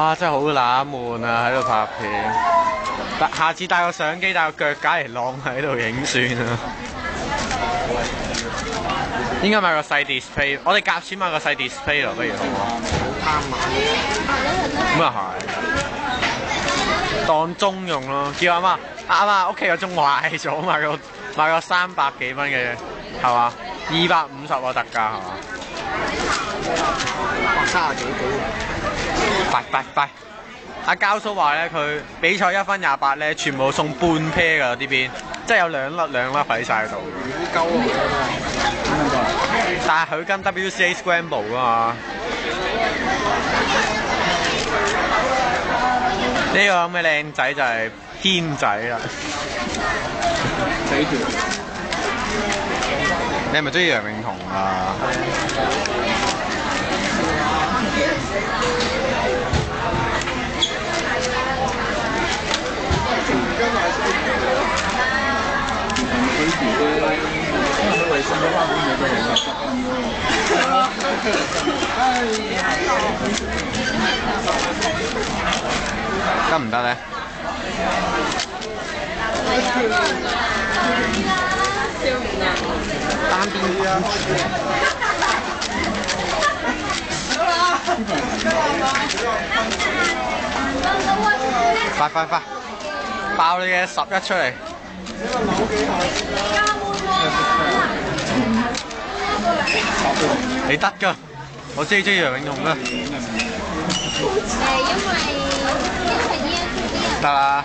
哇！真係好冷悶啊，喺度拍片。下次帶個相機、帶個腳架嚟晾喺度影算啊。應該買個細 display， 我哋夾錢買個細 display 咯，不如好唔好？貪買。咁又係，當鐘用咯。叫阿媽屋企個鐘壞咗，買個300幾蚊嘅，係嘛？250喎特價係嘛？30幾幾？拜！阿膠叔話咧，佢比賽1分28咧，全部送半 pair 㗎呢邊，即係有兩粒喺晒度。好鳩啊！但係佢跟 WCA Scramble 㗎嘛。呢個咁嘅靚仔就係軒仔啦。死條！你係咪中意楊永彤啊？得唔得咧？單邊啲啊！快！爆你嘅11出嚟！你得㗎，我中意楊永彤啦。得啦。